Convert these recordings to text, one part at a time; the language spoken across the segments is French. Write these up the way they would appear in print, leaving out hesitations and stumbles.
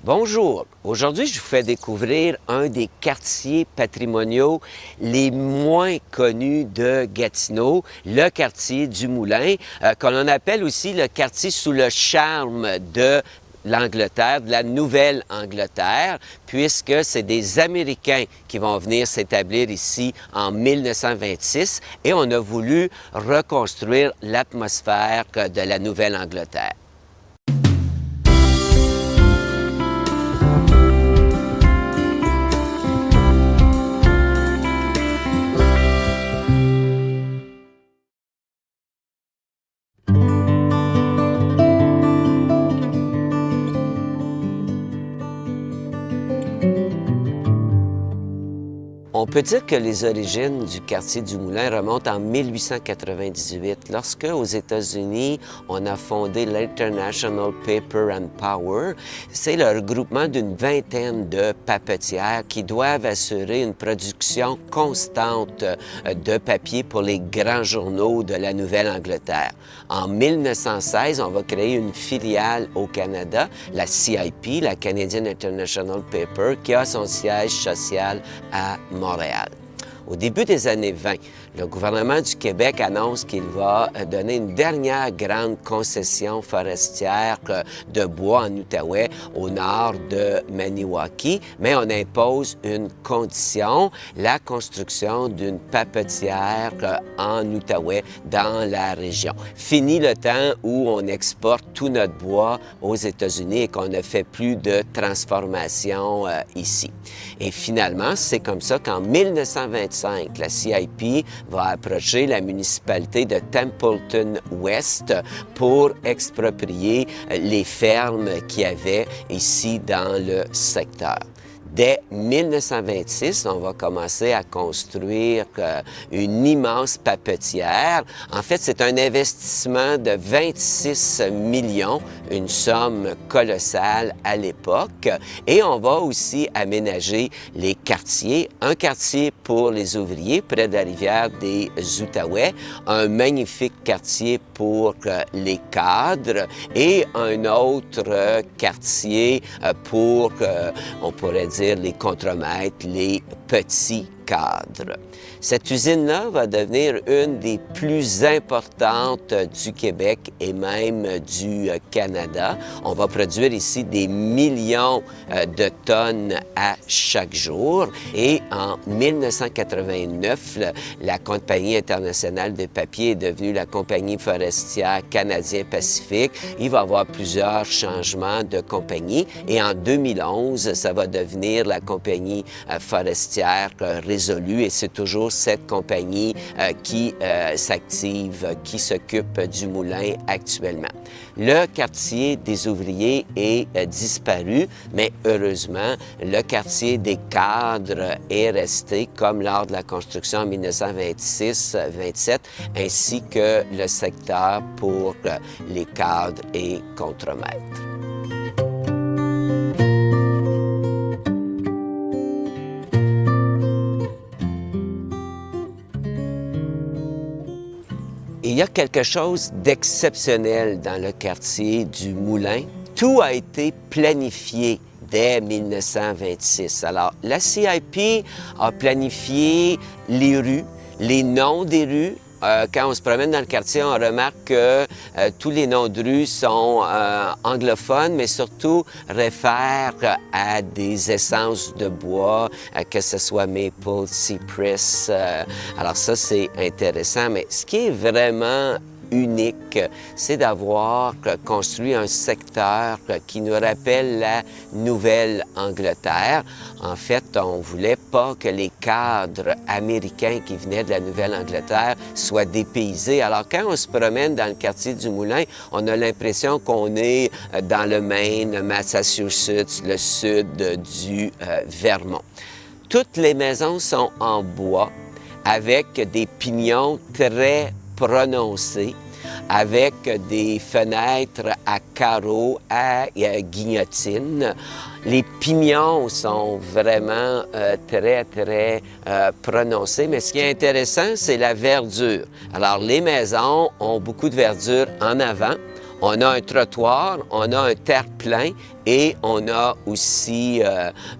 Bonjour. Aujourd'hui, je vous fais découvrir un des quartiers patrimoniaux les moins connus de Gatineau, le quartier du Moulin, qu'on appelle aussi le quartier sous le charme de l'Angleterre, de la Nouvelle-Angleterre, puisque c'est des Américains qui vont venir s'établir ici en 1926 et on a voulu reconstruire l'atmosphère de la Nouvelle-Angleterre. On peut dire que les origines du quartier du Moulin remontent en 1898, lorsque, aux États-Unis, on a fondé l'International Paper and Power. C'est le regroupement d'une vingtaine de papetières qui doivent assurer une production constante de papier pour les grands journaux de la Nouvelle-Angleterre. En 1916, on va créer une filiale au Canada, la CIP, la Canadian International Paper, qui a son siège social à Montréal. Au début des années 20, le gouvernement du Québec annonce qu'il va donner une dernière grande concession forestière de bois en Outaouais, au nord de Maniwaki, mais on impose une condition, la construction d'une papetière en Outaouais, dans la région. Fini le temps où on exporte tout notre bois aux États-Unis et qu'on ne fait plus de transformation ici. Et finalement, c'est comme ça qu'en 1925, la CIP va approcher la municipalité de Templeton-West pour exproprier les fermes qu'il y avait ici dans le secteur. Dès 1926, on va commencer à construire une immense papetière. En fait, c'est un investissement de 26 millions, une somme colossale à l'époque. Et on va aussi aménager les quartiers. Un quartier pour les ouvriers près de la rivière des Outaouais, un magnifique quartier pour les cadres et un autre quartier pour, on pourrait dire, les contremaîtres, les petits cadres. Cette usine-là va devenir une des plus importantes du Québec et même du Canada. On va produire ici des millions de tonnes à chaque jour. Et en 1989, la Compagnie internationale de papier est devenue la Compagnie forestière canadien-pacifique. Il va y avoir plusieurs changements de compagnie. Et en 2011, ça va devenir la Compagnie forestière résolue et c'est toujours cette compagnie qui s'active, qui s'occupe du moulin actuellement. Le quartier des ouvriers est disparu, mais heureusement, le quartier des cadres est resté comme lors de la construction en 1926-27, ainsi que le secteur pour les cadres et contremaîtres. Il y a quelque chose d'exceptionnel dans le quartier du Moulin. Tout a été planifié dès 1926. Alors, la CIP a planifié les rues, les noms des rues. Quand on se promène dans le quartier, on remarque que tous les noms de rues sont anglophones, mais surtout réfèrent à des essences de bois, que ce soit maple, cypress. Alors ça, c'est intéressant, mais ce qui est vraiment unique, c'est d'avoir construit un secteur qui nous rappelle la Nouvelle-Angleterre. En fait, on ne voulait pas que les cadres américains qui venaient de la Nouvelle-Angleterre soient dépaysés. Alors, quand on se promène dans le quartier du Moulin, on a l'impression qu'on est dans le Maine, le Massachusetts, le sud du Vermont. Toutes les maisons sont en bois avec des pignons très prononcés, avec des fenêtres à carreaux, à guillotine. Les pignons sont vraiment très prononcés, mais ce qui est intéressant, c'est la verdure. Alors, les maisons ont beaucoup de verdure en avant, On a un trottoir, on a un terre-plein et on a aussi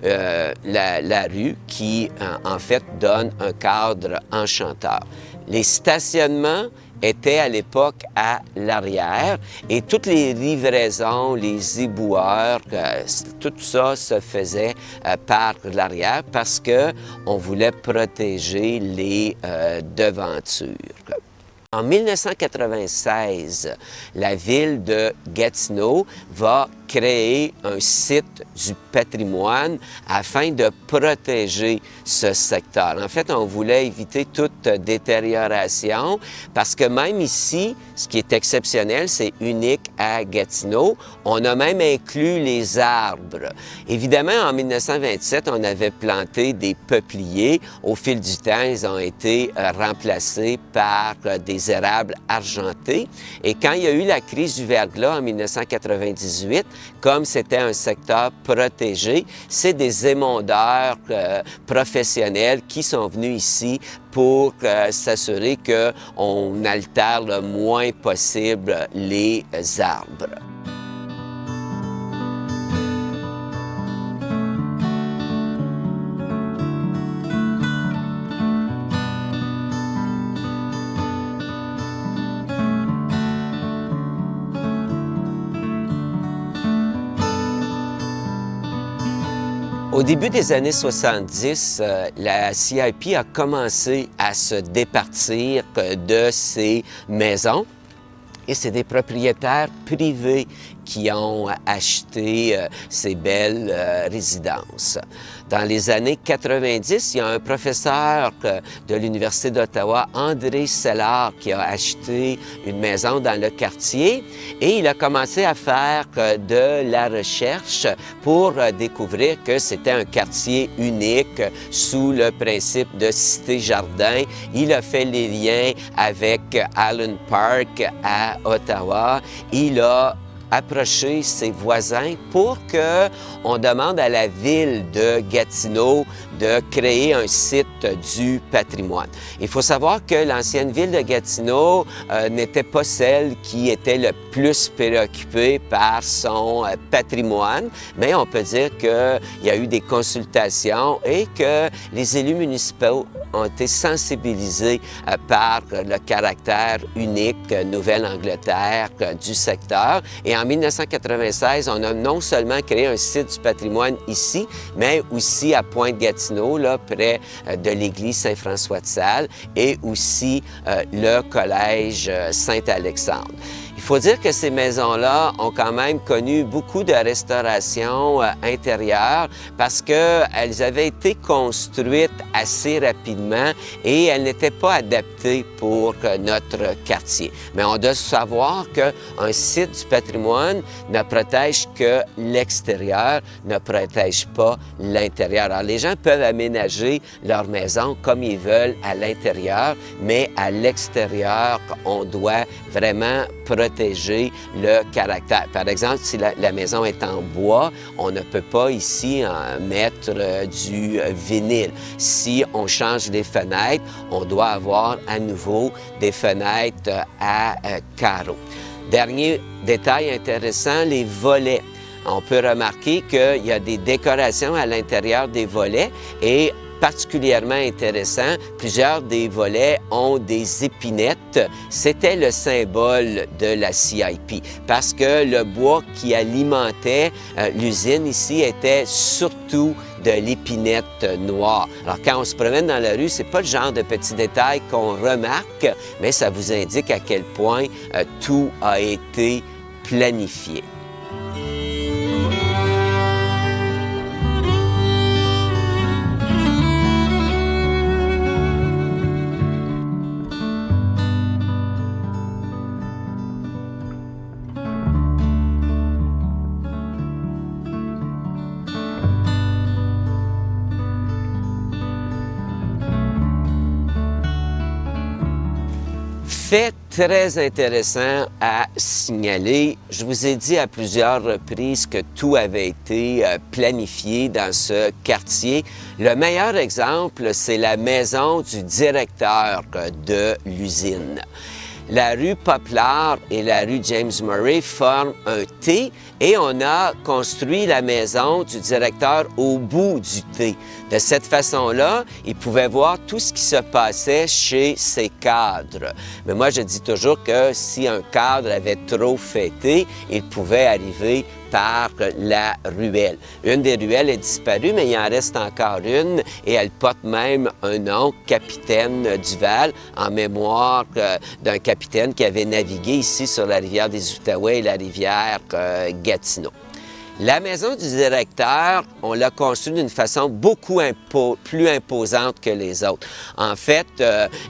la rue qui, en fait, donne un cadre enchanteur. Les stationnements étaient à l'époque à l'arrière et toutes les livraisons, les éboueurs, tout ça se faisait par l'arrière parce qu'on voulait protéger les devantures. En 1996, la ville de Gatineau va créer un site du patrimoine afin de protéger ce secteur. En fait, on voulait éviter toute détérioration parce que même ici, ce qui est exceptionnel, c'est unique à Gatineau, on a même inclus les arbres. Évidemment, en 1927, on avait planté des peupliers. Au fil du temps, ils ont été remplacés par des érables argentés. Et quand il y a eu la crise du verglas en 1998, comme c'était un secteur protégé, c'est des émondeurs professionnels qui sont venus ici pour s'assurer qu'on altère le moins possible les arbres. Au début des années 70, la CIP a commencé à se départir de ces maisons et c'est des propriétaires privés qui ont acheté ces belles résidences. Dans les années 90, il y a un professeur de l'Université d'Ottawa, André Sellard, qui a acheté une maison dans le quartier et il a commencé à faire de la recherche pour découvrir que c'était un quartier unique sous le principe de cité-jardin. Il a fait les liens avec Allen Park à Ottawa. Il a approcher ses voisins pour qu'on demande à la ville de Gatineau de créer un site du patrimoine. Il faut savoir que l'ancienne ville de Gatineau n'était pas celle qui était le plus préoccupée par son patrimoine, mais on peut dire qu'il y a eu des consultations et que les élus municipaux ont été sensibilisés par le caractère unique Nouvelle-Angleterre du secteur. Et en 1996, on a non seulement créé un site du patrimoine ici, mais aussi à Pointe-Gatineau, là, près de l'église Saint-François-de-Sales, et aussi le collège Saint-Alexandre. Il faut dire que ces maisons-là ont quand même connu beaucoup de restauration intérieure parce qu'elles avaient été construites assez rapidement et elles n'étaient pas adaptées pour notre quartier. Mais on doit savoir qu'un site du patrimoine ne protège que l'extérieur, ne protège pas l'intérieur. Alors, les gens peuvent aménager leur maison comme ils veulent à l'intérieur, mais à l'extérieur, on doit vraiment protéger le caractère. Par exemple, si la maison est en bois, on ne peut pas ici mettre du vinyle. Si on change les fenêtres, on doit avoir à nouveau des fenêtres à carreaux. Dernier détail intéressant, les volets. On peut remarquer qu'il y a des décorations à l'intérieur des volets et particulièrement intéressant, plusieurs des volets ont des épinettes. C'était le symbole de la CIP parce que le bois qui alimentait l'usine ici était surtout de l'épinette noire. Alors, quand on se promène dans la rue, c'est pas le genre de petits détails qu'on remarque, mais ça vous indique à quel point tout a été planifié. Fait très intéressant à signaler, je vous ai dit à plusieurs reprises que tout avait été planifié dans ce quartier. Le meilleur exemple, c'est la maison du directeur de l'usine. La rue Poplar et la rue James Murray forment un T et on a construit la maison du directeur au bout du T. De cette façon-là, il pouvait voir tout ce qui se passait chez ses cadres. Mais moi, je dis toujours que si un cadre avait trop fêté, il pouvait arriver par la ruelle. Une des ruelles est disparue, mais il en reste encore une et elle porte même un nom, Capitaine Duval, en mémoire d'un capitaine qui avait navigué ici sur la rivière des Outaouais et la rivière Gatineau. La maison du directeur, on l'a construite d'une façon beaucoup plus imposante que les autres. En fait,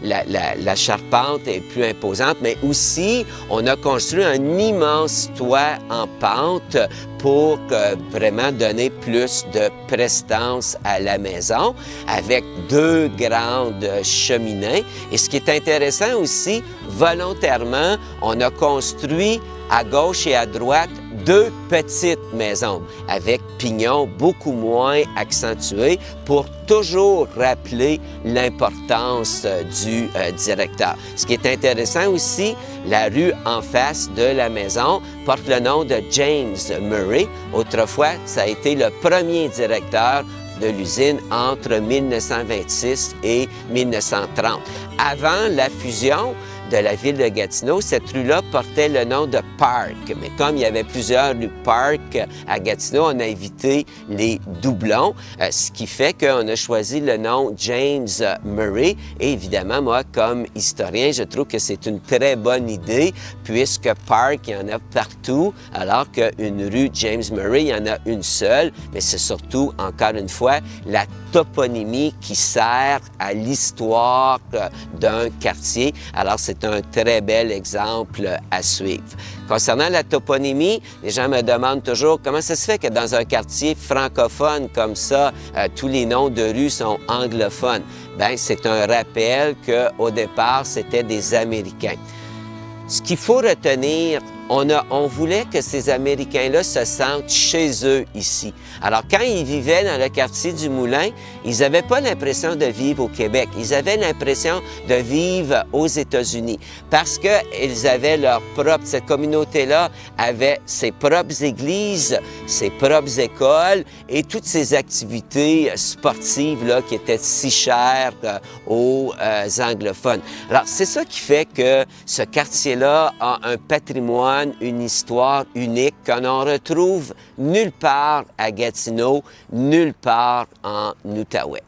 la charpente est plus imposante, mais aussi, on a construit un immense toit en pente pour vraiment donner plus de prestance à la maison, avec 2 grandes cheminées. Et ce qui est intéressant aussi, volontairement, on a construit à gauche et à droite 2 petites maisons avec pignons beaucoup moins accentués pour toujours rappeler l'importance du directeur. Ce qui est intéressant aussi, la rue en face de la maison porte le nom de James Murray. Autrefois, ça a été le premier directeur de l'usine entre 1926 et 1930. Avant la fusion de la ville de Gatineau, cette rue-là portait le nom de Park. Mais comme il y avait plusieurs rues Park à Gatineau, on a évité les doublons, ce qui fait qu'on a choisi le nom James Murray. Et évidemment, moi, comme historien, je trouve que c'est une très bonne idée, puisque Park, il y en a partout, alors qu'une rue James Murray, il y en a une seule. Mais c'est surtout, encore une fois, la toponymie qui sert à l'histoire d'un quartier. Alors, c'est un très bel exemple à suivre. Concernant la toponymie, les gens me demandent toujours comment ça se fait que dans un quartier francophone comme ça, tous les noms de rues sont anglophones. Bien, c'est un rappel qu'au départ, c'était des Américains. Ce qu'il faut retenir, on voulait que ces Américains-là se sentent chez eux ici. Alors, quand ils vivaient dans le quartier du Moulin, ils n'avaient pas l'impression de vivre au Québec. Ils avaient l'impression de vivre aux États-Unis parce qu'ils avaient leur propre... Cette communauté-là avait ses propres églises, ses propres écoles et toutes ces activités sportives là, qui étaient si chères aux anglophones. Alors, c'est ça qui fait que ce quartier-là a un patrimoine, une histoire unique qu'on ne retrouve nulle part à Gatineau, nulle part en Outaouais.